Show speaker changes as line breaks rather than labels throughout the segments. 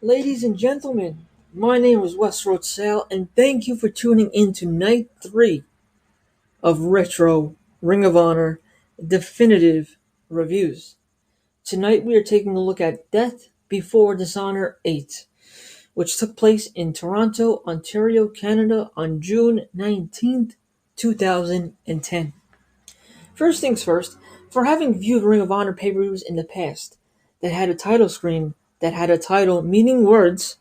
Ladies and gentlemen, my name is WestRoadSal's, and thank you for tuning in to night 3 of Retro Ring of Honor Definitive Reviews. Tonight we are taking a look at Death Before Dishonor VIII, which took place in Toronto, Ontario, Canada on June 19th, 2010. First things first, for having viewed Ring of Honor pay-per-views in the past that had a title screen that had a title meaning words,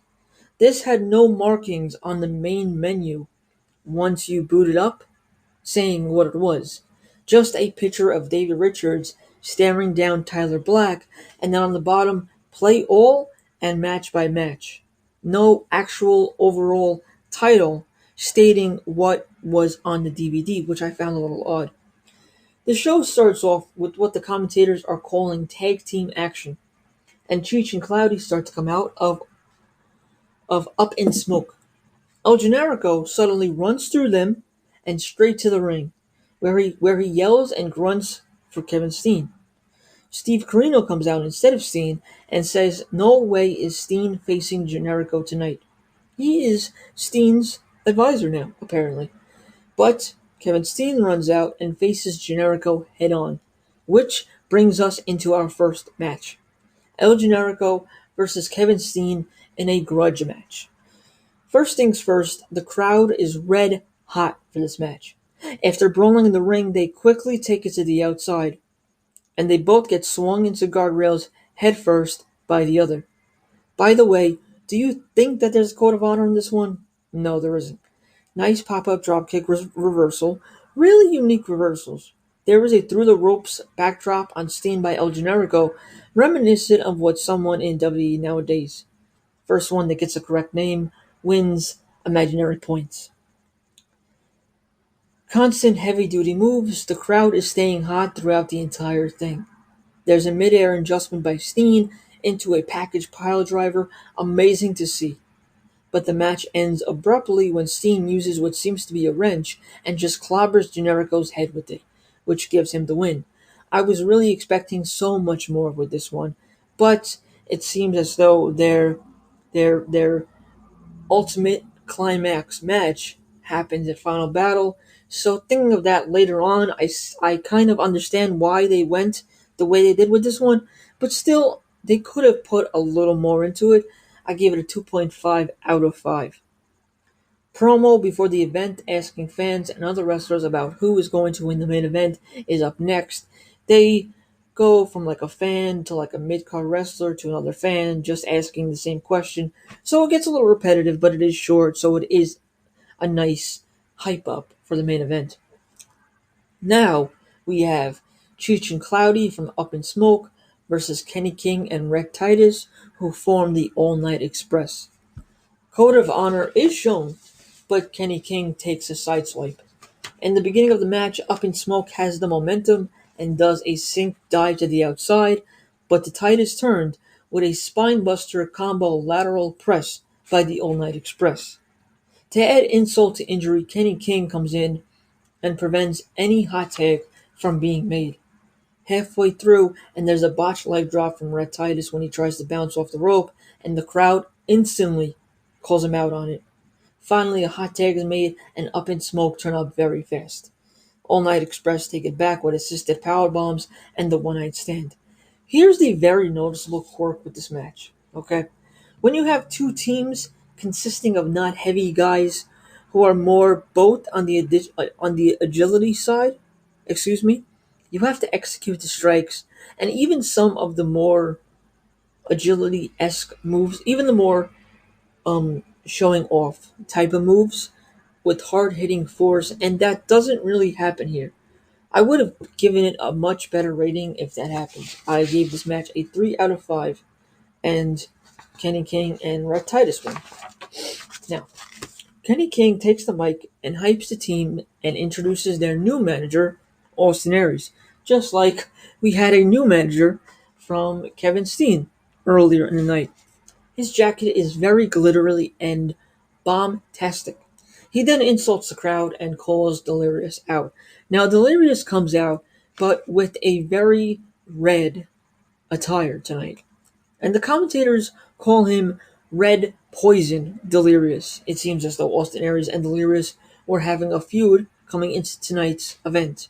this had no markings on the main menu once you booted up saying what it was. Just a picture of Davey Richards staring down Tyler Black, and then on the bottom, play all and match by match. No actual overall title stating what was on the DVD, which I found a little odd. The show starts off with what the commentators are calling tag team action, and Cheech and Cloudy start to come out of Up in Smoke. El Generico suddenly runs through them and straight to the ring, where he yells and grunts for Kevin Steen. Steve Corino comes out instead of Steen and says no way is Steen facing Generico tonight. He is Steen's advisor now, apparently. But Kevin Steen runs out and faces Generico head on, which brings us into our first match. El Generico versus Kevin Steen in a grudge match. First things first, the crowd is red hot for this match. After brawling in the ring, they quickly take it to the outside, and they both get swung into guardrails headfirst by the other. By the way, do you think that there's a code of honor in this one? No, there isn't. Nice pop-up dropkick reversal, really unique reversals. There was a through-the-ropes backdrop on Steen by El Generico, reminiscent of what someone in WWE nowadays. First one that gets the correct name wins imaginary points. Constant heavy-duty moves, the crowd is staying hot throughout the entire thing. There's a mid-air adjustment by Steen into a package pile driver, amazing to see. But the match ends abruptly when Steen uses what seems to be a wrench and just clobbers Generico's head with it, which gives him the win. I was really expecting so much more with this one, but it seems as though their ultimate climax match happens at Final Battle. So thinking of that later on, I kind of understand why they went the way they did with this one, but still, they could have put a little more into it. I gave it a 2.5 out of 5. Promo before the event asking fans and other wrestlers about who is going to win the main event is up next. They go from like a fan to like a mid-card wrestler to another fan just asking the same question. So it gets a little repetitive, but it is short, so it is a nice hype up for the main event. Now we have Cheech and Cloudy from Up in Smoke versus Kenny King and Rhett Titus, who form the All Night Express. Code of Honor is shown, but Kenny King takes a sideswipe. In the beginning of the match, Up in Smoke has the momentum and does a sink dive to the outside, but the tide is turned with a spinebuster combo lateral press by the All Night Express. To add insult to injury, Kenny King comes in and prevents any hot tag from being made. Halfway through, and there's a botched leg drop from Rhett Titus when he tries to bounce off the rope, and the crowd instantly calls him out on it. Finally, a hot tag is made, and Up in Smoke turn up very fast. All Night Express take it back with assisted power bombs and the one-night stand. Here's the very noticeable quirk with this match, okay? When you have two teams consisting of not heavy guys who are more both on the agility side, you have to execute the strikes and even some of the more agility-esque moves, even the more showing off type of moves with hard-hitting force, and that doesn't really happen here. I would have given it a much better rating if that happened. I gave this match a 3 out of 5, and Kenny King and Rhett Titus win. Now, Kenny King takes the mic and hypes the team and introduces their new manager, Austin Aries, just like we had a new manager from Kevin Steen earlier in the night. His jacket is very glittery and bomb-tastic. He then insults the crowd and calls Delirious out. Now, Delirious comes out, but with a very red attire tonight. And the commentators call him Red Poison Delirious. It seems as though Austin Aries and Delirious were having a feud coming into tonight's event.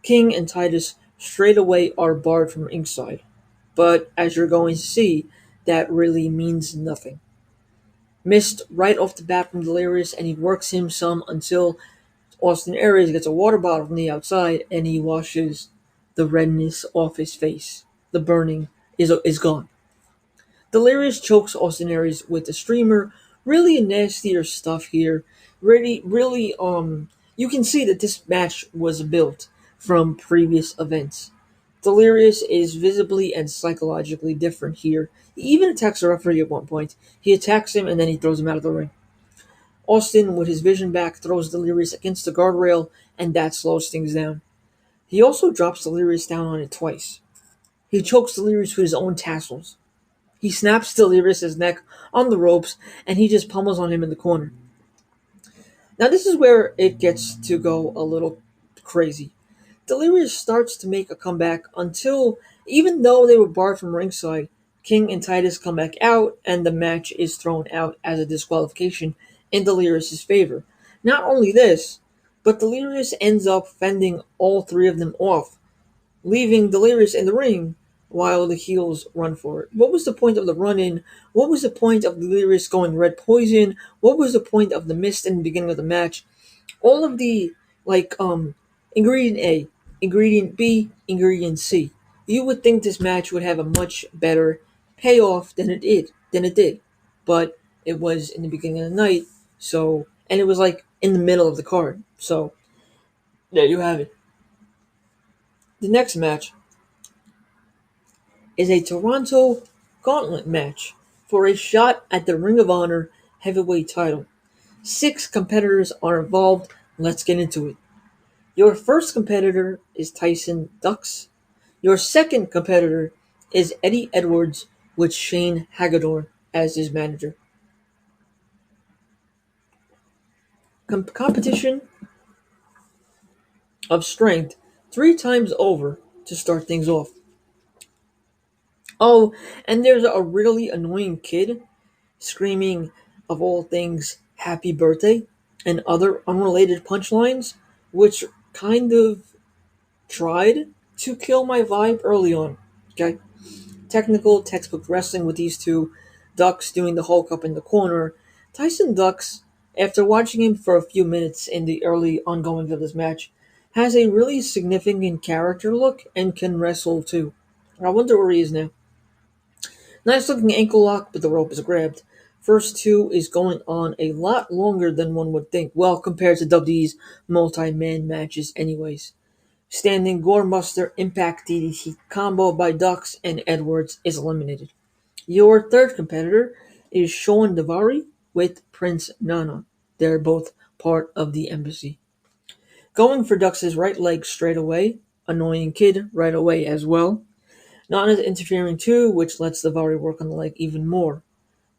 King and Titus straight away are barred from ringside, but as you're going to see, that really means nothing. Missed right off the bat from Delirious, and he works him some until Austin Aries gets a water bottle from the outside and he washes the redness off his face. The burning is gone. Delirious chokes Austin Aries with the streamer. Really nastier stuff here. You can see that this match was built from previous events. Delirious is visibly and psychologically different here. He even attacks the referee at one point. He attacks him and then he throws him out of the ring. Austin, with his vision back, throws Delirious against the guardrail, and that slows things down. He also drops Delirious down on it twice. He chokes Delirious with his own tassels. He snaps Delirious's neck on the ropes, and he just pummels on him in the corner. Now this is where it gets to go a little crazy. Delirious starts to make a comeback until, even though they were barred from ringside, King and Titus come back out, and the match is thrown out as a disqualification in Delirious's favor. Not only this, but Delirious ends up fending all three of them off, leaving Delirious in the ring while the heels run for it. What was the point of the run-in? What was the point of Delirious going red poison? What was the point of the mist in the beginning of the match? All of the, ingredient A, ingredient B, ingredient C. You would think this match would have a much better payoff than it did. But it was in the beginning of the night, and it was like in the middle of the card. So there you have it. The next match is a Toronto Gauntlet match for a shot at the Ring of Honor heavyweight title. 6 competitors are involved. Let's get into it. Your first competitor is Tyson Dux. Your second competitor is Eddie Edwards with Shane Hagedorn as his manager. Competition of strength 3 times over to start things off. Oh, and there's a really annoying kid screaming, of all things, happy birthday, and other unrelated punchlines, which kind of tried to kill my vibe early on. Okay? Technical textbook wrestling with these two. Dux doing the Hulk up in the corner. Tyson Dux, after watching him for a few minutes in the early ongoings of this match, has a really significant character look and can wrestle too. I wonder where he is now. Nice looking ankle lock, but the rope is grabbed. First 2 is going on a lot longer than one would think. Well, compared to WWE's multi-man matches anyways. Standing Gorebuster Impact DDT combo by Dux, and Edwards is eliminated. Your third competitor is Sean Davari with Prince Nana. They're both part of the embassy. Going for Dux's right leg straight away. Annoying kid right away as well. Nana's interfering too, which lets Davari work on the leg even more.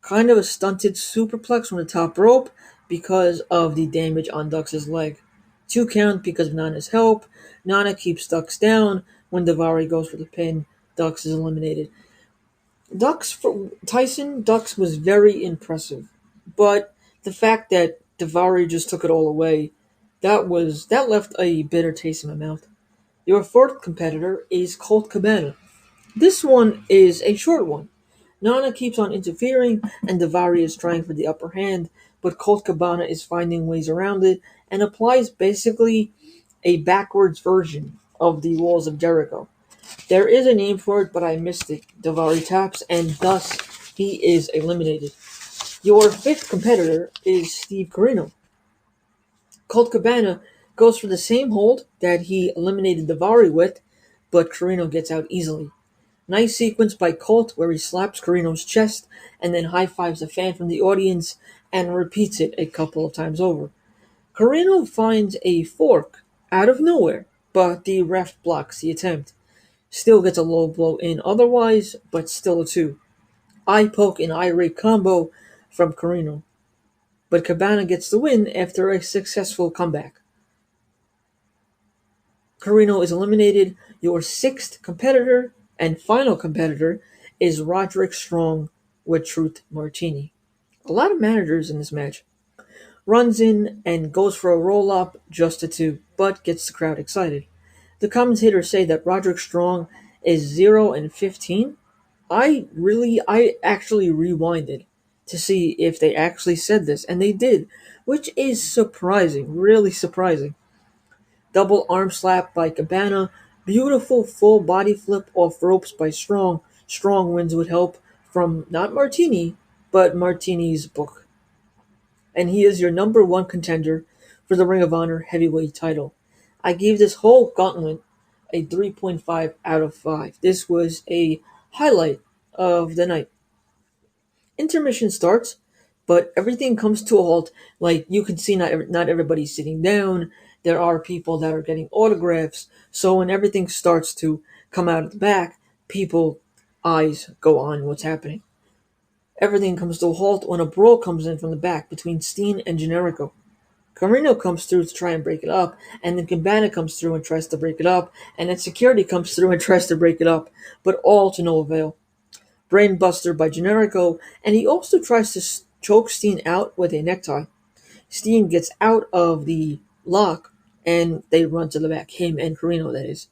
Kind of a stunted superplex from the top rope because of the damage on Dux's leg. 2 count because of Nana's help. Nana keeps Dux down. When Davari goes for the pin, Dux is eliminated. Tyson Dux was very impressive, but the fact that Davari just took it all away, that left a bitter taste in my mouth. Your fourth competitor is Colt Cabana. This one is a short one. Nana keeps on interfering, and Davari is trying for the upper hand, but Colt Cabana is finding ways around it and applies basically a backwards version of the Walls of Jericho. There is a name for it, but I missed it. Davari taps, and thus he is eliminated. Your fifth competitor is Steve Corino. Colt Cabana goes for the same hold that he eliminated Davari with, but Corino gets out easily. Nice sequence by Colt where he slaps Corino's chest and then high-fives a fan from the audience and repeats it a couple of times over. Corino finds a fork out of nowhere, but the ref blocks the attempt. Still gets a low blow in otherwise, but still a 2. Eye poke and eye rake combo from Corino. But Cabana gets the win after a successful comeback. Corino is eliminated. Your sixth competitor and final competitor is Roderick Strong with Truth Martini. A lot of managers in this match. Runs in and goes for a roll up just a two, but gets the crowd excited. The commentators say that Roderick Strong is 0-15. I actually rewinded to see if they actually said this, and they did, which is surprising, really surprising. Double arm slap by Cabana, beautiful full body flip off ropes by Strong. Strong wins with help from not Martini, but Martini's book. And he is your number one contender for the Ring of Honor heavyweight title. I gave this whole gauntlet a 3.5 out of 5. This was a highlight of the night. Intermission starts, but everything comes to a halt. Like you can see, not everybody's sitting down. There are people that are getting autographs. So when everything starts to come out of the back, people eyes go on what's happening. Everything comes to a halt when a brawl comes in from the back between Steen and Generico. Carino comes through to try and break it up, and then Cabana comes through and tries to break it up, and then security comes through and tries to break it up, but all to no avail. Brainbuster by Generico, and he also tries to choke Steen out with a necktie. Steen gets out of the lock, and they run to the back, him and Carino, that is.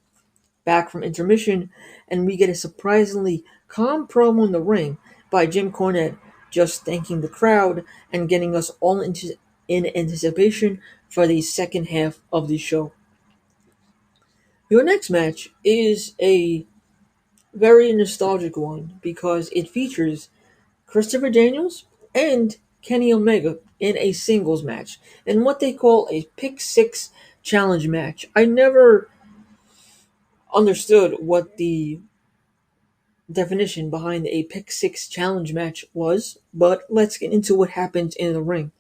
Back from intermission, and we get a surprisingly calm promo in the ring by Jim Cornette, just thanking the crowd and getting us all in anticipation for the second half of the show. Your next match is a very nostalgic one because it features Christopher Daniels and Kenny Omega in a singles match in what they call a Pick 6 challenge match. I never understood what the definition behind a Pick 6 challenge match was, but let's get into what happened in the ring.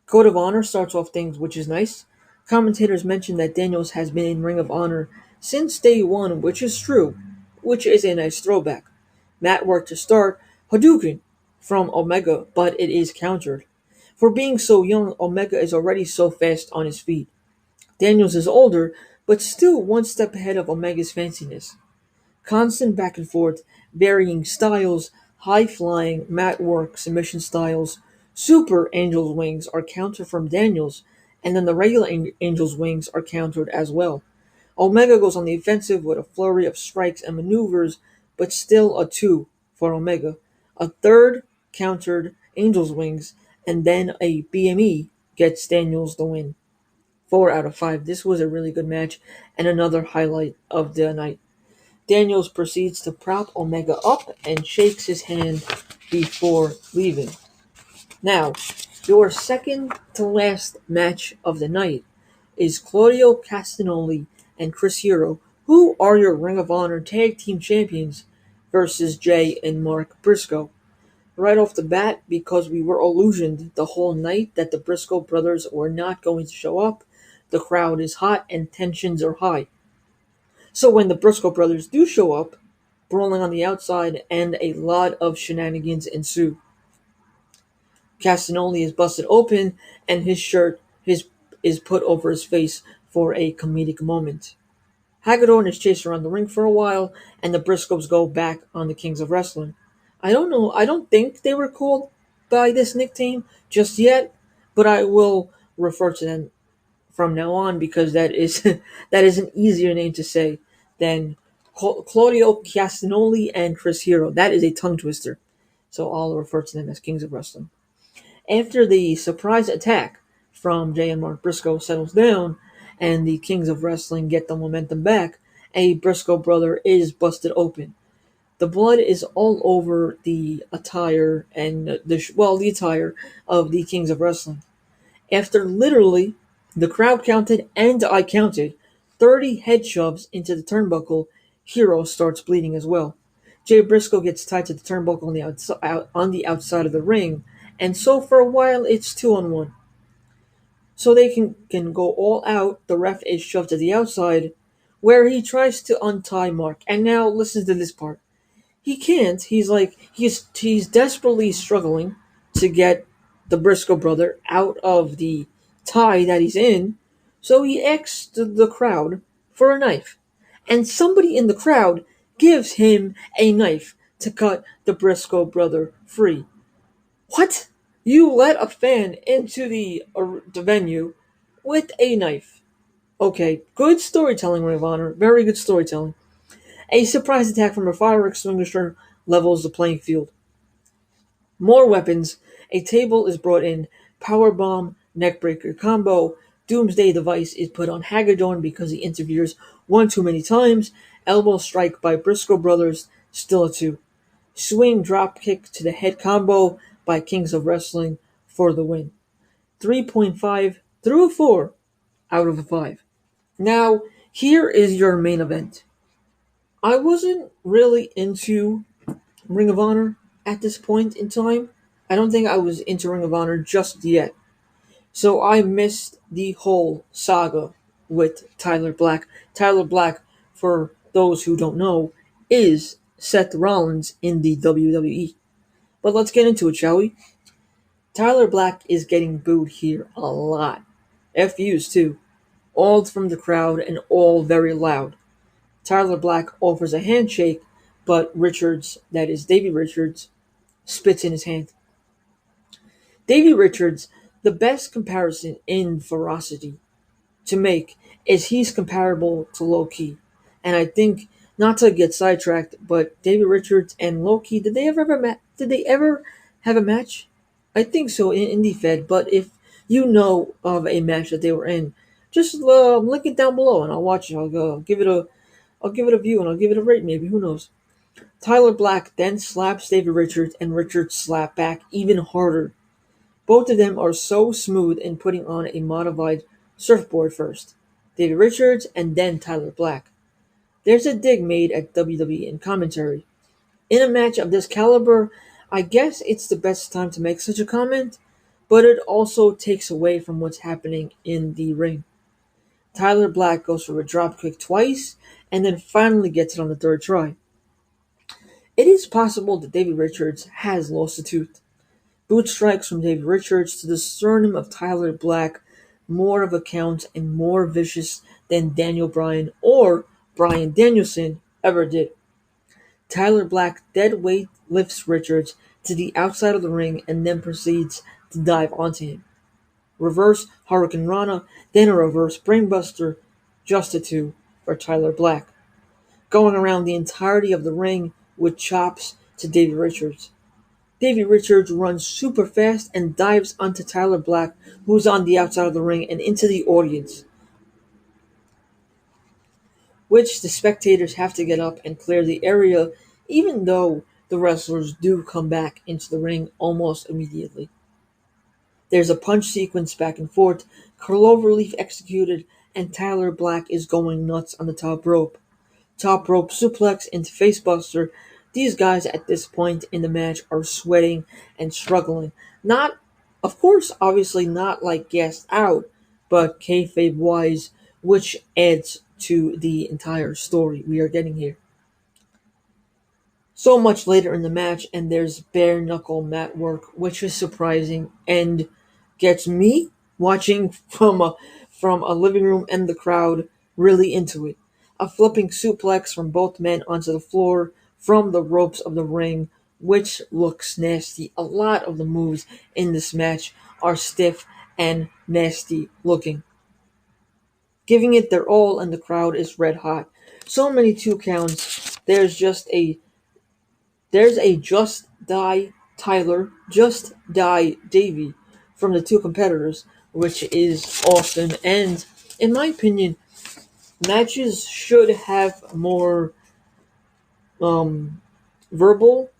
Code of Honor starts off things, which is nice. Commentators mention that Daniels has been in Ring of Honor since day one, which is true, which is a nice throwback. Mat work to start, Hadouken from Omega, but it is countered. For being so young, Omega is already so fast on his feet. Daniels is older, but still one step ahead of Omega's fanciness. Constant back and forth, varying styles, high flying, mat work, submission styles. Super Angel's Wings are countered from Daniels, and then the regular Angel's Wings are countered as well. Omega goes on the offensive with a flurry of strikes and maneuvers, but still a 2 for Omega. A third countered Angel's Wings, and then a BME gets Daniels the win. 4 out of 5. This was a really good match, and another highlight of the night. Daniels proceeds to prop Omega up and shakes his hand before leaving. Now, your second to last match of the night is Claudio Castagnoli and Chris Hero, who are your Ring of Honor Tag Team Champions, versus Jay and Mark Briscoe. Right off the bat, because we were illusioned the whole night that the Briscoe brothers were not going to show up, the crowd is hot and tensions are high. So when the Briscoe brothers do show up, brawling on the outside and a lot of shenanigans ensue. Castagnoli is busted open and his shirt is put over his face for a comedic moment. Hagedorn is chased around the ring for a while, and the Briscoes go back on the Kings of Wrestling. I don't think they were called by this nickname just yet, but I will refer to them from now on because that is that is an easier name to say than Claudio Castagnoli and Chris Hero. That is a tongue twister, so I'll refer to them as Kings of Wrestling. After the surprise attack from Jay and Mark Briscoe settles down and the Kings of Wrestling get the momentum back, a Briscoe brother is busted open. The blood is all over the attire and the attire of the Kings of Wrestling. After literally the crowd counted and I counted 30 head shoves into the turnbuckle, Hero starts bleeding as well. Jay Briscoe gets tied to the turnbuckle on the outside of the ring, and so for a while it's 2-on-1. So they can go all out. The ref is shoved to the outside, where he tries to untie Mark. And now listen to this part. He can't. He's desperately struggling to get the Briscoe brother out of the tie that he's in. So he asks the crowd for a knife. And somebody in the crowd gives him a knife. to cut the Briscoe brother free. What? You let a fan into the venue with a knife. Okay, good storytelling, Ring of Honor. Very good storytelling. A surprise attack from a fire extinguisher levels the playing field. More weapons. A table is brought in. Power bomb, neckbreaker combo. Doomsday device is put on Hagedorn because he interferes one too many times. Elbow strike by Briscoe brothers. Still a 2. Swing drop kick to the head combo by Kings of Wrestling for the win. 3.5 through a 4 out of a 5. Now, here is your main event. I wasn't really into Ring of Honor at this point in time. I don't think I was into Ring of Honor just yet. So I missed the whole saga with Tyler Black. Tyler Black, for those who don't know, is Seth Rollins in the WWE. But let's get into it, shall we? Tyler Black is getting booed here a lot. FUs too. All from the crowd and all very loud. Tyler Black offers a handshake, but Richards, that is Davey Richards, spits in his hand. Davey Richards, the best comparison in ferocity to make is he's comparable to Low Key. And I think, not to get sidetracked, but Davey Richards and Low Key, did they ever have a match? I think so in Indie Fed, but if you know of a match that they were in, just link it down below and I'll watch it. I'll give it a view and I'll give it a rate maybe, who knows. Tyler Black then slaps Davey Richards and Richards slap back even harder. Both of them are so smooth in putting on a modified surfboard first. Davey Richards and then Tyler Black. There's a dig made at WWE in commentary. In a match of this caliber, I guess it's the best time to make such a comment, but it also takes away from what's happening in the ring. Tyler Black goes for a dropkick twice, and then finally gets it on the third try. It is possible that Davey Richards has lost a tooth. Boot strikes from Davey Richards to the sternum of Tyler Black, more of a count and more vicious than Daniel Bryan or Bryan Danielson ever did. Tyler Black dead weight lifts Richards to the outside of the ring and then proceeds to dive onto him. Reverse Hurricane Rana, then a reverse Brainbuster, just a 2 for Tyler Black. Going around the entirety of the ring with chops to Davey Richards. Davey Richards runs super fast and dives onto Tyler Black, who's on the outside of the ring and into the audience, which the spectators have to get up and clear the area, even though the wrestlers do come back into the ring almost immediately. There's a punch sequence back and forth, cloverleaf executed, and Tyler Black is going nuts on the top rope. Top rope suplex into facebuster. These guys at this point in the match are sweating and struggling. Not, of course, obviously not like gassed out, but kayfabe wise, which adds to the entire story we are getting here. So much later in the match, and there's bare knuckle mat work, which is surprising and gets me watching from a living room and the crowd really into it. A flipping suplex from both men onto the floor from the ropes of the ring, which looks nasty. A lot of the moves in this match are stiff and nasty looking. Giving it their all, and the crowd is red hot. So many 2 counts. There's a just die Tyler, just die Davey from the 2 competitors, which is awesome. And in my opinion, matches should have more verbal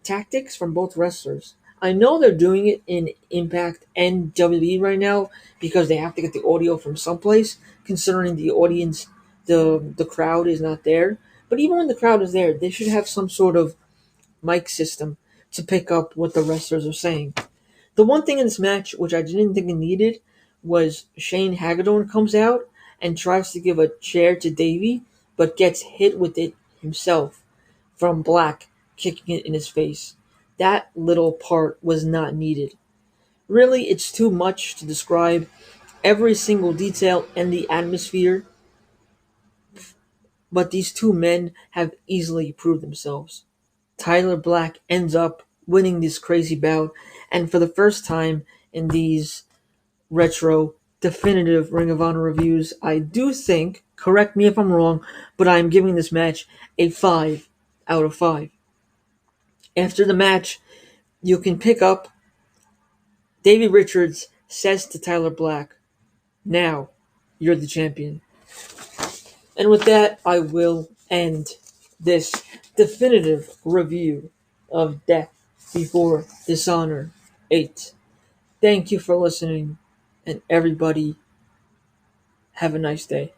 tactics from both wrestlers. I know they're doing it in Impact and WWE right now because they have to get the audio from someplace, considering the audience, the crowd is not there. But even when the crowd is there, they should have some sort of mic system to pick up what the wrestlers are saying. The one thing in this match which I didn't think it needed was Shane Hagedorn comes out and tries to give a chair to Davey, but gets hit with it himself from Black, kicking it in his face. That little part was not needed. Really, it's too much to describe every single detail and the atmosphere, but these 2 men have easily proved themselves. Tyler Black ends up winning this crazy bout, and for the first time in these retro definitive Ring of Honor reviews, I do think, correct me if I'm wrong, but I'm giving this match a 5 out of 5. After the match, you can pick up Davey Richards says to Tyler Black, "Now you're the champion." And with that, I will end this definitive review of Death Before Dishonor 8. Thank you for listening, and everybody have a nice day.